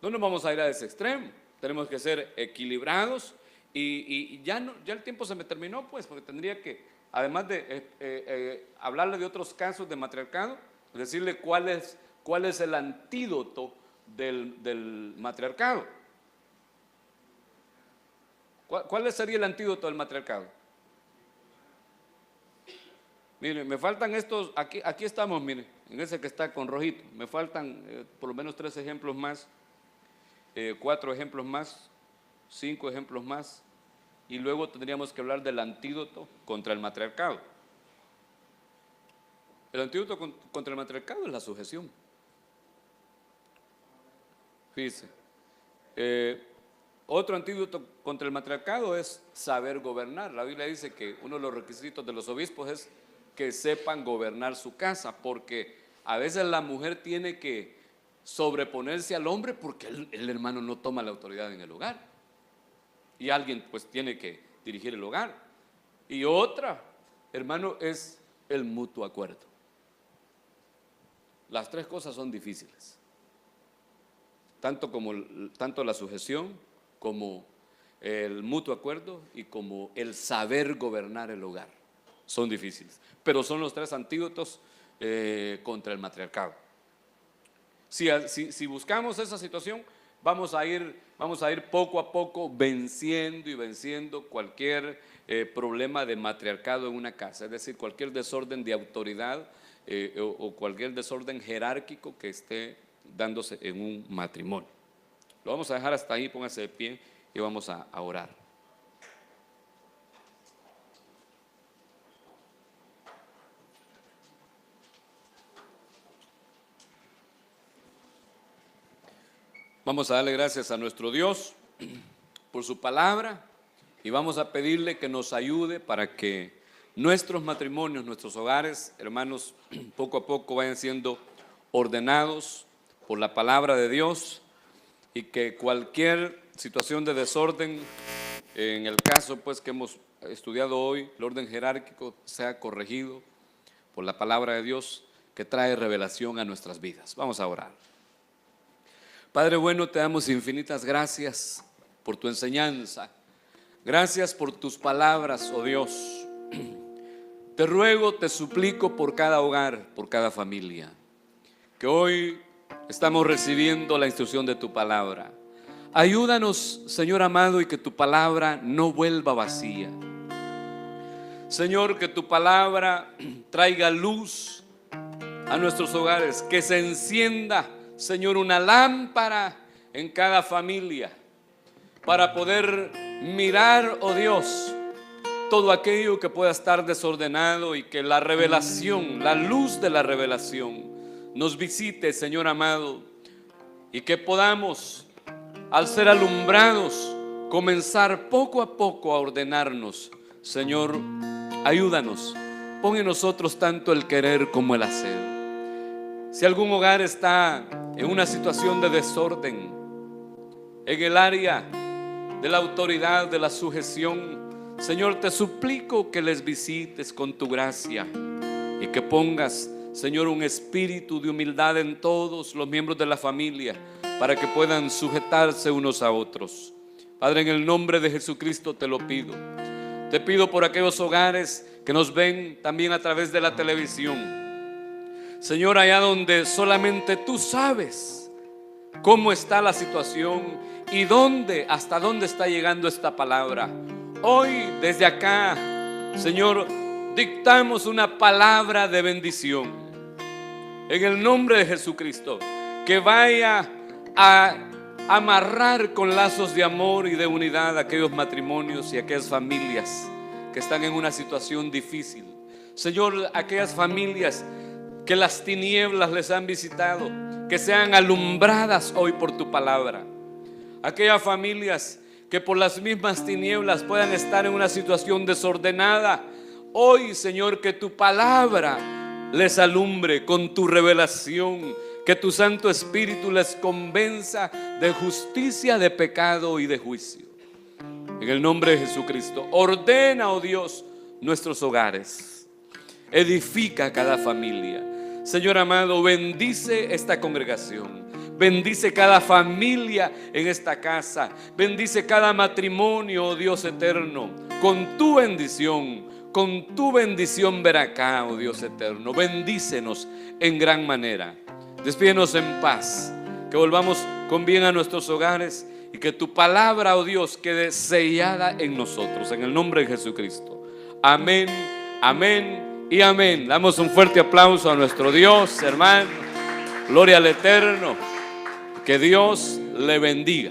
No nos vamos a ir a ese extremo, tenemos que ser equilibrados. Y ya el tiempo se me terminó, pues, porque tendría que, además de hablarle de otros casos de matriarcado, decirle cuál es el antídoto del matriarcado. ¿Cuál sería el antídoto del matriarcado? Miren, me faltan estos, aquí estamos, miren, en ese que está con rojito, me faltan por lo menos 3 ejemplos más, 4 ejemplos más, 5 ejemplos más, y luego tendríamos que hablar del antídoto contra el matriarcado. El antídoto contra el matriarcado es la sujeción. Fíjese, otro antídoto contra el matriarcado es saber gobernar. La Biblia dice que uno de los requisitos de los obispos es que sepan gobernar su casa, porque a veces la mujer tiene que sobreponerse al hombre porque el hermano no toma la autoridad en el hogar. Y alguien pues tiene que dirigir el hogar. Y otra, hermano, es el mutuo acuerdo. Las 3 cosas son difíciles. Tanto la sujeción como el mutuo acuerdo y como el saber gobernar el hogar. Son difíciles. Pero son los 3 antídotos contra el matriarcado. Si buscamos esa situación, vamos a ir poco a poco venciendo cualquier problema de matriarcado en una casa, es decir, cualquier desorden de autoridad o cualquier desorden jerárquico que esté dándose en un matrimonio. Lo vamos a dejar hasta ahí, póngase de pie y vamos a orar. Vamos a darle gracias a nuestro Dios por su palabra y vamos a pedirle que nos ayude para que nuestros matrimonios, nuestros hogares, hermanos, poco a poco vayan siendo ordenados por la palabra de Dios y que cualquier situación de desorden, en el caso pues que hemos estudiado hoy, el orden jerárquico, sea corregido por la palabra de Dios que trae revelación a nuestras vidas. Vamos a orar. Padre bueno, te damos infinitas gracias por tu enseñanza. Gracias por tus palabras, oh Dios. Te ruego, te suplico por cada hogar, por cada familia, que hoy estamos recibiendo la instrucción de tu palabra. Ayúdanos, Señor amado, y que tu palabra no vuelva vacía. Señor, que tu palabra traiga luz a nuestros hogares, que se encienda, Señor, una lámpara en cada familia para poder mirar, oh Dios, todo aquello que pueda estar desordenado, y que la revelación, la luz de la revelación nos visite, Señor amado, y que podamos, al ser alumbrados, comenzar poco a poco a ordenarnos. Señor, ayúdanos, pon en nosotros tanto el querer como el hacer. Si algún hogar está en una situación de desorden, en el área de la autoridad, de la sujeción, Señor, te suplico que les visites con tu gracia y que pongas, Señor, un espíritu de humildad en todos los miembros de la familia para que puedan sujetarse unos a otros. Padre, en el nombre de Jesucristo te lo pido. Te pido por aquellos hogares que nos ven también a través de la televisión. Señor, allá donde solamente tú sabes cómo está la situación y hasta dónde está llegando esta palabra. Hoy desde acá, Señor, dictamos una palabra de bendición en el nombre de Jesucristo, que vaya a amarrar con lazos de amor y de unidad a aquellos matrimonios y aquellas familias que están en una situación difícil. Señor, aquellas familias que las tinieblas les han visitado, que sean alumbradas hoy por tu palabra. Aquellas familias que por las mismas tinieblas puedan estar en una situación desordenada, hoy, Señor, que tu palabra les alumbre con tu revelación, que tu Santo Espíritu les convenza de justicia, de pecado y de juicio. En el nombre de Jesucristo, ordena, oh Dios, nuestros hogares, edifica cada familia. Señor amado, bendice esta congregación. Bendice cada familia en esta casa. Bendice cada matrimonio, oh Dios eterno, con tu bendición ver acá, oh Dios eterno. Bendícenos en gran manera. Despídenos en paz, que volvamos con bien a nuestros hogares y que tu palabra, oh Dios, quede sellada en nosotros, en el nombre de Jesucristo. Amén, amén y amén. Damos un fuerte aplauso a nuestro Dios, hermano. Gloria al Eterno. Que Dios le bendiga.